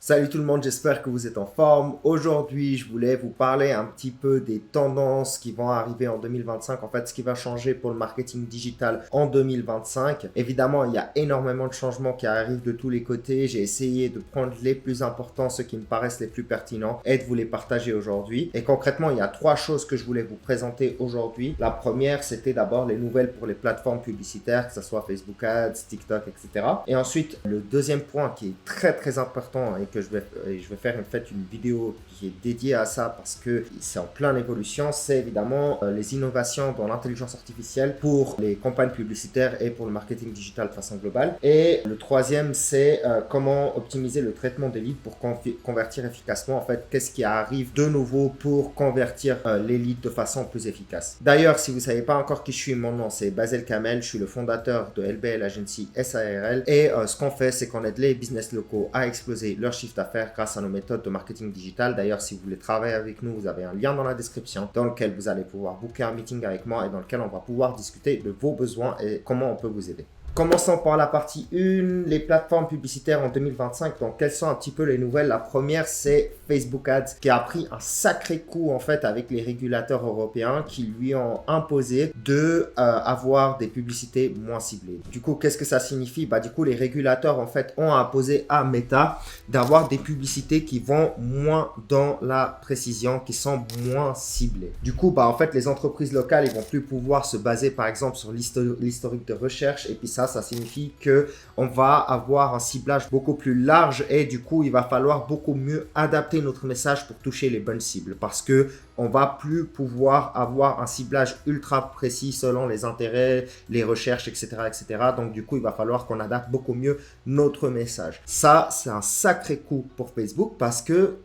Salut tout le monde, j'espère que vous êtes en forme. Aujourd'hui, je voulais vous parler un petit peu des tendances qui vont arriver en 2025. En fait, ce qui va changer pour le marketing digital en 2025. Évidemment, il y a énormément de changements qui arrivent de tous les côtés. J'ai essayé de prendre les plus importants, ceux qui me paraissent les plus pertinents et de vous les partager aujourd'hui. Et concrètement, il y a trois choses que je voulais vous présenter aujourd'hui. La première, c'était d'abord les nouvelles pour les plateformes publicitaires, que ce soit Facebook Ads, TikTok, etc. Et ensuite, le deuxième point qui est très important et que je vais faire en fait une vidéo qui est dédiée à ça parce que c'est en pleine évolution, c'est évidemment les innovations dans l'intelligence artificielle pour les campagnes publicitaires et pour le marketing digital de façon globale. Et le troisième, c'est comment optimiser le traitement des leads pour convertir efficacement. En fait, qu'est-ce qui arrive de nouveau pour convertir les leads de façon plus efficace. D'ailleurs, si vous ne savez pas encore qui je suis, mon nom c'est Basel Kamel, je suis le fondateur de LBL Agency SARL et ce qu'on fait, c'est qu'on aide les business locaux à exploser leur chiffre d'affaires grâce à nos méthodes de marketing digital. D'ailleurs, si vous voulez travailler avec nous, vous avez un lien dans la description dans lequel vous allez pouvoir booker un meeting avec moi et dans lequel on va pouvoir discuter de vos besoins et comment on peut vous aider. Commençons par la partie 1, les plateformes publicitaires en 2025. Donc, quelles sont un petit peu les nouvelles? La première, c'est Facebook Ads qui a pris un sacré coup en fait avec les régulateurs européens qui lui ont imposé de avoir des publicités moins ciblées. Du coup, qu'est-ce que ça signifie? Du coup, les régulateurs en fait ont imposé à Meta d'avoir des publicités qui vont moins dans la précision, qui sont moins ciblées. Du coup, en fait, les entreprises locales, ils vont plus pouvoir se baser par exemple sur l'historique de recherche et puis ça signifie que on va avoir un ciblage beaucoup plus large et du coup, il va falloir beaucoup mieux adapter notre message pour toucher les bonnes cibles parce que on va plus pouvoir avoir un ciblage ultra précis selon les intérêts, les recherches, etc., etc. Donc, du coup, il va falloir qu'on adapte beaucoup mieux notre message. Ça, c'est un sacré coup pour Facebook parce que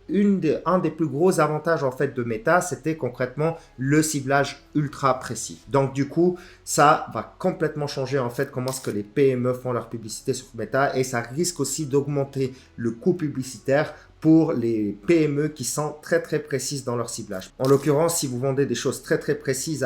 un des plus gros avantages, en fait, de Meta, c'était concrètement le ciblage ultra précis. Donc, du coup, ça va complètement changer, en fait, comment est-ce que les PME font leur publicité sur Meta et ça risque aussi d'augmenter le coût publicitaire pour les PME qui sont très précises dans leur ciblage. En l'occurrence, si vous vendez des choses très précises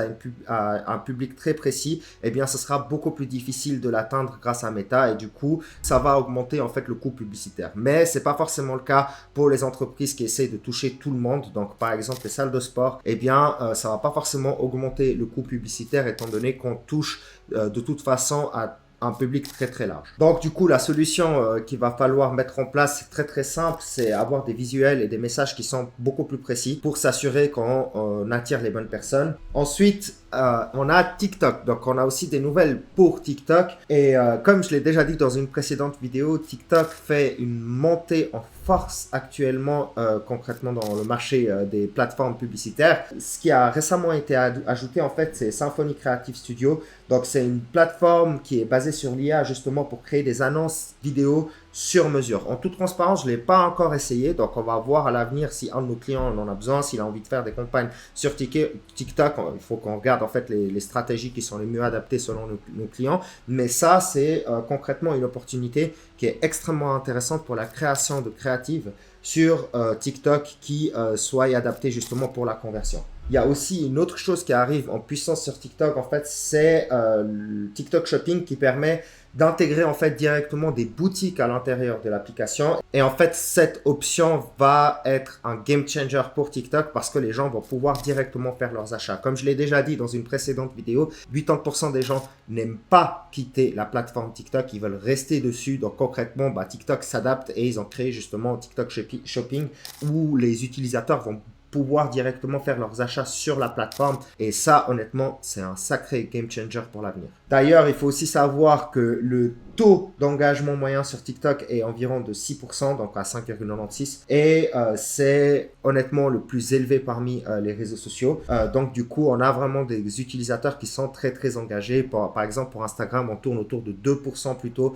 à un public très précis, eh bien, ce sera beaucoup plus difficile de l'atteindre grâce à Meta et du coup, ça va augmenter en fait le coût publicitaire. Mais c'est pas forcément le cas pour les entreprises qui essaient de toucher tout le monde. Donc, par exemple, les salles de sport, eh bien, ça va pas forcément augmenter le coût publicitaire étant donné qu'on touche de toute façon à un public très large. Donc du coup, la solution qu'il va falloir mettre en place, c'est très simple, c'est avoir des visuels et des messages qui sont beaucoup plus précis pour s'assurer qu'on attire les bonnes personnes. Ensuite, on a TikTok. Donc on a aussi des nouvelles pour TikTok et comme je l'ai déjà dit dans une précédente vidéo, TikTok fait une montée en force actuellement concrètement dans le marché des plateformes publicitaires. Ce qui a récemment été ajouté en fait, c'est Symphony Creative Studio. Donc c'est une plateforme qui est basée sur l'IA justement pour créer des annonces vidéo sur mesure. En toute transparence, je ne l'ai pas encore essayé, donc on va voir à l'avenir si un de nos clients en a besoin, s'il a envie de faire des campagnes sur TikTok. Il faut qu'on regarde en fait les stratégies qui sont les mieux adaptées selon nos clients. Mais ça, c'est concrètement une opportunité qui est extrêmement intéressante pour la création de créatives sur TikTok qui soit adaptée justement pour la conversion. Il y a aussi une autre chose qui arrive en puissance sur TikTok, en fait, c'est le TikTok Shopping qui permet d'intégrer en fait directement des boutiques à l'intérieur de l'application. Et en fait, cette option va être un game changer pour TikTok parce que les gens vont pouvoir directement faire leurs achats. Comme je l'ai déjà dit dans une précédente vidéo, 80% des gens n'aiment pas quitter la plateforme TikTok, ils veulent rester dessus. Donc concrètement, TikTok s'adapte et ils ont créé justement TikTok Shopping où les utilisateurs vont pouvoir directement faire leurs achats sur la plateforme et ça honnêtement c'est un sacré game changer pour l'avenir. D'ailleurs, il faut aussi savoir que le taux d'engagement moyen sur TikTok est environ de 6%, donc à 5,96 et c'est honnêtement le plus élevé parmi les réseaux sociaux. Donc du coup, on a vraiment des utilisateurs qui sont très engagés. Par exemple, pour Instagram, on tourne autour de 2% plutôt.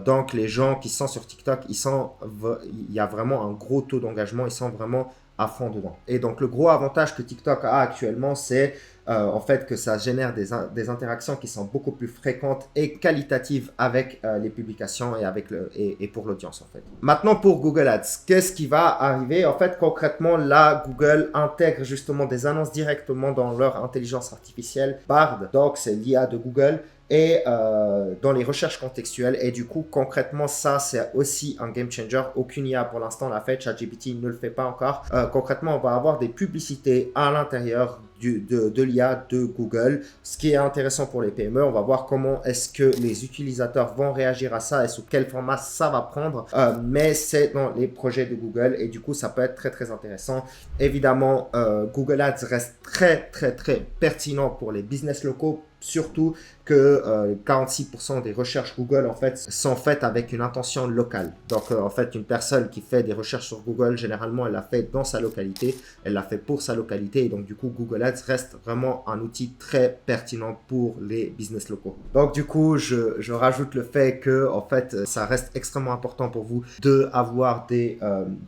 Donc les gens qui sont sur TikTok, il y a vraiment un gros taux d'engagement, ils sont vraiment à fond dedans. Et donc, le gros avantage que TikTok a actuellement, c'est en fait que ça génère des interactions qui sont beaucoup plus fréquentes et qualitatives avec les publications et pour l'audience en fait. Maintenant pour Google Ads, qu'est-ce qui va arriver? En fait concrètement là, Google intègre justement des annonces directement dans leur intelligence artificielle Bard, donc c'est l'IA de Google et dans les recherches contextuelles. Et du coup, concrètement, ça, c'est aussi un game changer. Aucune IA pour l'instant l'a fait, ChatGPT ne le fait pas encore. Concrètement, on va avoir des publicités à l'intérieur de l'IA de Google. Ce qui est intéressant pour les PME, on va voir comment est-ce que les utilisateurs vont réagir à ça et sous quel format ça va prendre. Mais c'est dans les projets de Google et du coup, ça peut être très, très intéressant. Évidemment, Google Ads reste très, très, très pertinent pour les business locaux. Surtout que 46% des recherches Google en fait sont faites avec une intention locale. Donc en fait une personne qui fait des recherches sur Google, généralement elle l'a fait dans sa localité, elle l'a fait pour sa localité et donc du coup Google Ads reste vraiment un outil très pertinent pour les business locaux. Donc du coup je rajoute le fait que en fait ça reste extrêmement important pour vous de avoir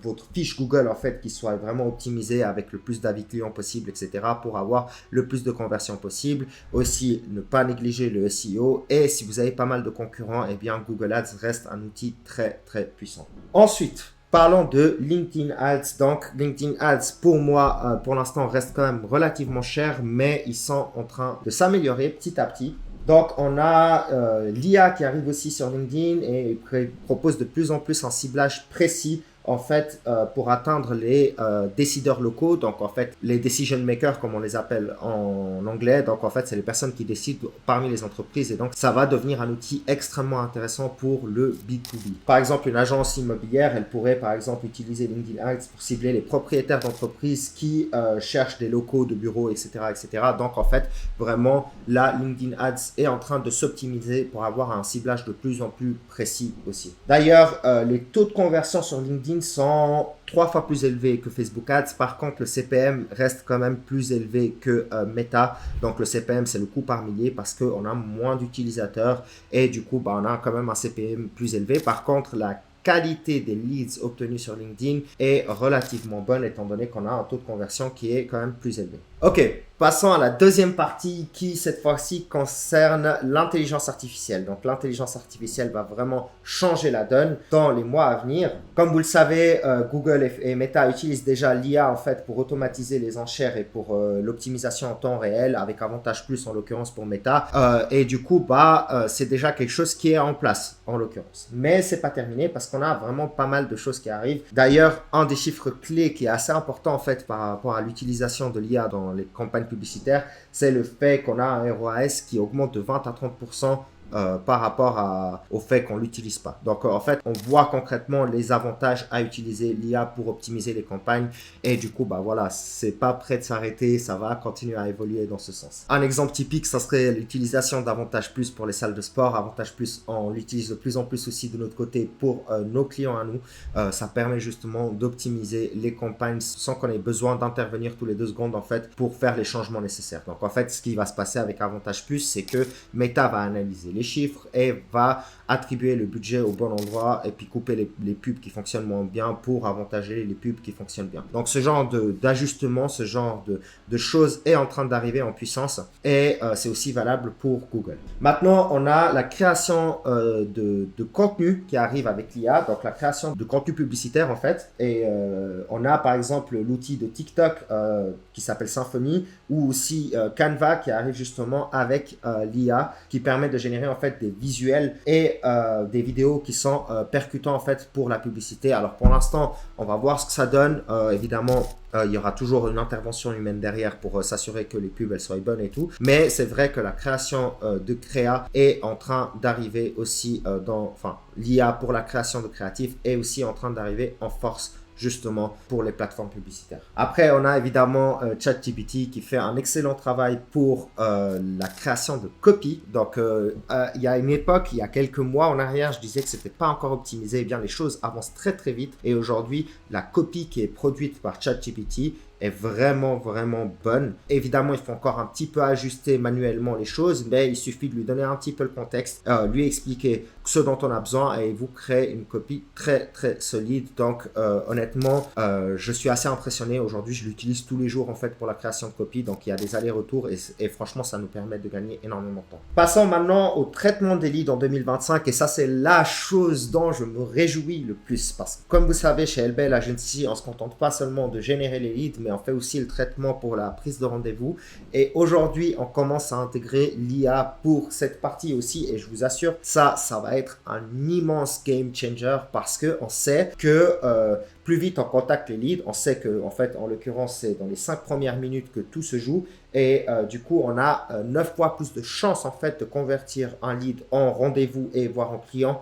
votre fiche Google en fait qui soit vraiment optimisée avec le plus d'avis clients possible, etc. pour avoir le plus de conversions possible. Aussi ne pas négliger le SEO et si vous avez pas mal de concurrents, eh bien Google Ads reste un outil très très puissant. Ensuite, parlons de LinkedIn Ads. Donc LinkedIn Ads pour moi pour l'instant reste quand même relativement cher, mais ils sont en train de s'améliorer petit à petit. Donc, on a l'IA qui arrive aussi sur LinkedIn et propose de plus en plus un ciblage précis en fait pour atteindre les décideurs locaux, donc en fait les decision makers comme on les appelle en anglais. Donc en fait c'est les personnes qui décident parmi les entreprises et donc ça va devenir un outil extrêmement intéressant pour le B2B. Par exemple une agence immobilière, elle pourrait par exemple utiliser LinkedIn Ads pour cibler les propriétaires d'entreprises qui cherchent des locaux de bureaux, etc., etc. Donc en fait vraiment là LinkedIn Ads est en train de s'optimiser pour avoir un ciblage de plus en plus précis aussi. D'ailleurs les taux de conversion sur LinkedIn sont 3 fois plus élevés que Facebook Ads. Par contre, le CPM reste quand même plus élevé que Meta. Donc, le CPM, c'est le coût par millier parce qu'on a moins d'utilisateurs et du coup, on a quand même un CPM plus élevé. Par contre, la qualité des leads obtenus sur LinkedIn est relativement bonne étant donné qu'on a un taux de conversion qui est quand même plus élevé. Ok, passons à la deuxième partie qui cette fois-ci concerne l'intelligence artificielle. Donc l'intelligence artificielle va vraiment changer la donne dans les mois à venir. Comme vous le savez, Google et Meta utilisent déjà l'IA en fait pour automatiser les enchères et pour l'optimisation en temps réel avec Avantage Plus en l'occurrence pour Meta. Et du coup, c'est déjà quelque chose qui est en place en l'occurrence. Mais c'est pas terminé parce qu'on a vraiment pas mal de choses qui arrivent. D'ailleurs, un des chiffres clés qui est assez important en fait par rapport à l'utilisation de l'IA dans les campagnes publicitaires, c'est le fait qu'on a un ROAS qui augmente de 20 à 30% par rapport au fait qu'on ne l'utilise pas. Donc en fait, on voit concrètement les avantages à utiliser l'IA pour optimiser les campagnes et du coup, voilà, c'est pas prêt de s'arrêter, ça va continuer à évoluer dans ce sens. Un exemple typique, ça serait l'utilisation d'Avantage Plus pour les salles de sport. Avantage Plus, on l'utilise de plus en plus aussi de notre côté pour nos clients à nous. Ça permet justement d'optimiser les campagnes sans qu'on ait besoin d'intervenir tous les 2 secondes en fait pour faire les changements nécessaires. Donc en fait, ce qui va se passer avec Avantage Plus, c'est que Meta va analyser les chiffres et va attribuer le budget au bon endroit et puis couper les pubs qui fonctionnent moins bien pour avantager les pubs qui fonctionnent bien. Donc ce genre d'ajustement, ce genre de choses est en train d'arriver en puissance et c'est aussi valable pour Google. Maintenant, on a la création de contenu qui arrive avec l'IA, donc la création de contenu publicitaire en fait. Et on a par exemple l'outil de TikTok qui s'appelle Symfony ou aussi Canva qui arrive justement avec l'IA qui permet de générer en fait des visuels et des vidéos qui sont percutants en fait pour la publicité. Alors pour l'instant, on va voir ce que ça donne. Évidemment, il y aura toujours une intervention humaine derrière pour s'assurer que les pubs elles soient bonnes et tout. Mais c'est vrai que la création de créa est en train d'arriver aussi l'IA pour la création de créatifs est aussi en train d'arriver en force justement pour les plateformes publicitaires. Après, on a évidemment ChatGPT qui fait un excellent travail pour la création de copy. Donc, il y a une époque, il y a quelques mois en arrière, je disais que c'était pas encore optimisé. Eh bien, les choses avancent très très vite et aujourd'hui, la copie qui est produite par ChatGPT est vraiment bonne. Évidemment, il faut encore un petit peu ajuster manuellement les choses, mais il suffit de lui donner un petit peu le contexte, lui expliquer ce dont on a besoin et vous crée une copie très très solide. Donc honnêtement, je suis assez impressionné. Aujourd'hui, je l'utilise tous les jours en fait pour la création de copies. Donc il y a des allers-retours et franchement, ça nous permet de gagner énormément de temps. Passons maintenant au traitement des leads en 2025 et ça c'est la chose dont je me réjouis le plus parce que comme vous savez, chez LBL Agency, on se contente pas seulement de générer les leads, mais on fait aussi le traitement pour la prise de rendez-vous. Et aujourd'hui, on commence à intégrer l'IA pour cette partie aussi et je vous assure, ça va être un immense game changer parce que on sait que plus vite on contacte les leads, on sait que en fait, en l'occurrence, c'est dans les 5 premières minutes que tout se joue et du coup, on a 9 fois plus de chances en fait de convertir un lead en rendez-vous et voire en client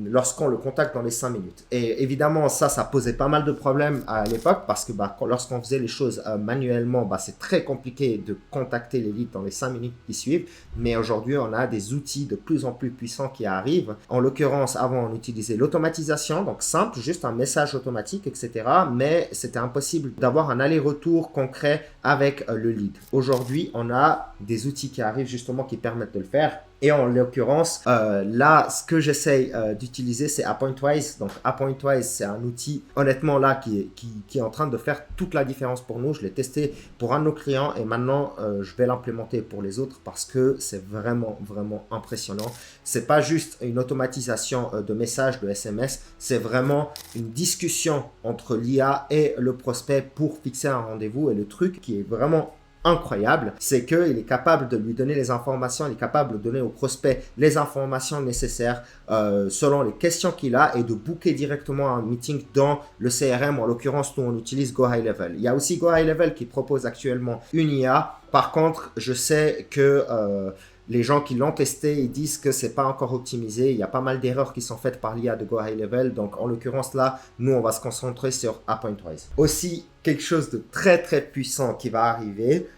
lorsqu'on le contacte dans les 5 minutes. Et évidemment, ça posait pas mal de problèmes à l'époque parce que lorsqu'on faisait les choses manuellement, c'est très compliqué de contacter les leads dans les 5 minutes qui suivent. Mais aujourd'hui, on a des outils de plus en plus puissants qui arrivent. En l'occurrence, avant, on utilisait l'automatisation, donc simple, juste un message automatique, etc. Mais c'était impossible d'avoir un aller-retour concret avec le lead. Aujourd'hui, on a des outils qui arrivent justement qui permettent de le faire. Et en l'occurrence, là, ce que j'essaye d'utiliser, c'est Appointwise. Donc, Appointwise, c'est un outil, honnêtement, là, qui est en train de faire toute la différence pour nous. Je l'ai testé pour un de nos clients et maintenant, je vais l'implémenter pour les autres parce que c'est vraiment, vraiment impressionnant. C'est pas juste une automatisation de messages, de SMS. C'est vraiment une discussion entre l'IA et le prospect pour fixer un rendez-vous. Et le truc qui est vraiment incroyable, c'est qu'il est capable de lui donner les informations, il est capable de donner au prospect les informations nécessaires selon les questions qu'il a et de booker directement un meeting dans le CRM. En l'occurrence, nous, on utilise Go High Level. Il y a aussi Go High Level qui propose actuellement une IA. Par contre, je sais que les gens qui l'ont testé, ils disent que c'est pas encore optimisé. Il y a pas mal d'erreurs qui sont faites par l'IA de Go High Level. Donc, en l'occurrence, là, nous, on va se concentrer sur Appointwise. Aussi, quelque chose de très, très puissant qui va arriver,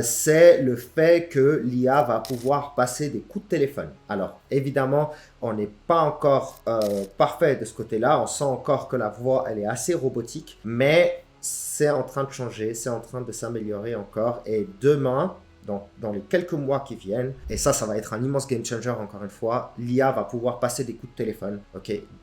c'est le fait que l'IA va pouvoir passer des coups de téléphone. Alors, évidemment, on n'est pas encore parfait de ce côté-là. On sent encore que la voix, elle est assez robotique. Mais c'est en train de changer, c'est en train de s'améliorer encore. Et demain, dans les quelques mois qui viennent, et ça va être un immense game changer encore une fois, l'IA va pouvoir passer des coups de téléphone,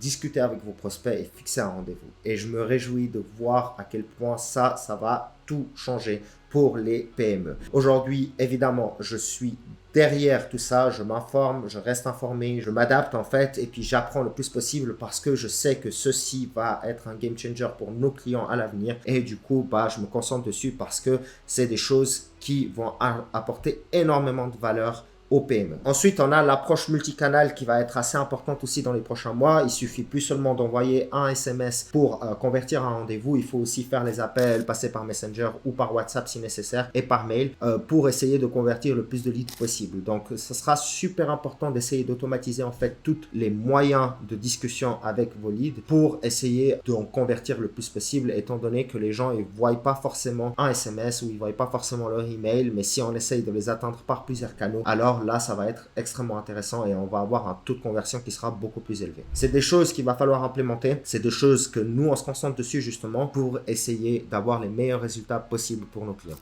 discuter avec vos prospects et fixer un rendez-vous. Et je me réjouis de voir à quel point ça va tout changer pour les PME. Aujourd'hui, évidemment, je suis derrière tout ça, je m'informe, je reste informé, je m'adapte en fait et puis j'apprends le plus possible parce que je sais que ceci va être un game changer pour nos clients à l'avenir et du coup, je me concentre dessus parce que c'est des choses qui vont apporter énormément de valeur aux PME. Ensuite, on a l'approche multicanal qui va être assez importante aussi dans les prochains mois. Il suffit plus seulement d'envoyer un SMS pour convertir un rendez-vous. Il faut aussi faire les appels, passer par Messenger ou par WhatsApp si nécessaire et par mail pour essayer de convertir le plus de leads possible. Donc, ce sera super important d'essayer d'automatiser en fait tous les moyens de discussion avec vos leads pour essayer d'en convertir le plus possible étant donné que les gens ne voient pas forcément un SMS ou ils ne voient pas forcément leur email. Mais si on essaye de les atteindre par plusieurs canaux, alors là, ça va être extrêmement intéressant et on va avoir un taux de conversion qui sera beaucoup plus élevé. C'est des choses qu'il va falloir implémenter. C'est des choses que nous, on se concentre dessus justement pour essayer d'avoir les meilleurs résultats possibles pour nos clients.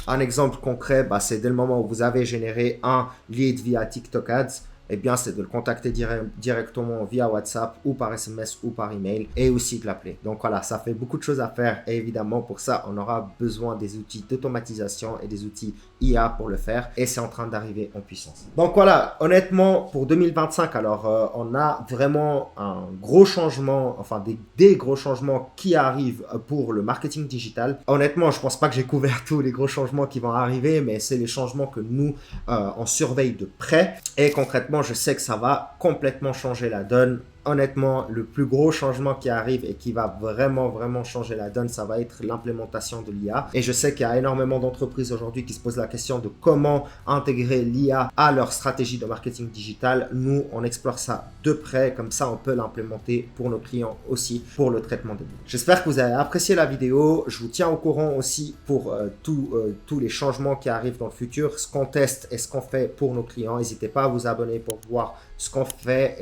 Un exemple concret, c'est dès le moment où vous avez généré un lead via TikTok Ads, eh bien, c'est de le contacter directement via WhatsApp ou par SMS ou par email et aussi de l'appeler. Donc voilà, ça fait beaucoup de choses à faire et évidemment pour ça, on aura besoin des outils d'automatisation et des outils IA pour le faire et c'est en train d'arriver en puissance. Donc voilà, honnêtement, pour 2025, alors on a vraiment un gros changement, enfin des gros changements qui arrivent pour le marketing digital. Honnêtement, je pense pas que j'ai couvert tous les gros changements qui vont arriver, mais c'est les changements que nous, on surveille de près et concrètement, je sais que ça va complètement changer la donne. Honnêtement, le plus gros changement qui arrive et qui va vraiment changer la donne, ça va être l'implémentation de l'IA. Et je sais qu'il y a énormément d'entreprises aujourd'hui qui se posent la question de comment intégrer l'IA à leur stratégie de marketing digital. Nous, on explore ça de près, comme ça on peut l'implémenter pour nos clients aussi, pour le traitement des leads. J'espère que vous avez apprécié la vidéo. Je vous tiens au courant aussi pour tous les changements qui arrivent dans le futur, ce qu'on teste et ce qu'on fait pour nos clients. N'hésitez pas à vous abonner pour voir ce qu'on fait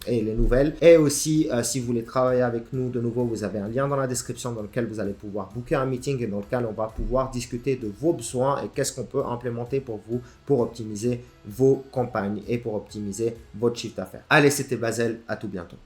et les nouveaux nouvelles. Et aussi, si vous voulez travailler avec nous, de nouveau, vous avez un lien dans la description dans lequel vous allez pouvoir booker un meeting et dans lequel on va pouvoir discuter de vos besoins et qu'est-ce qu'on peut implémenter pour vous pour optimiser vos campagnes et pour optimiser votre chiffre d'affaires. Allez, c'était Basel, à tout bientôt.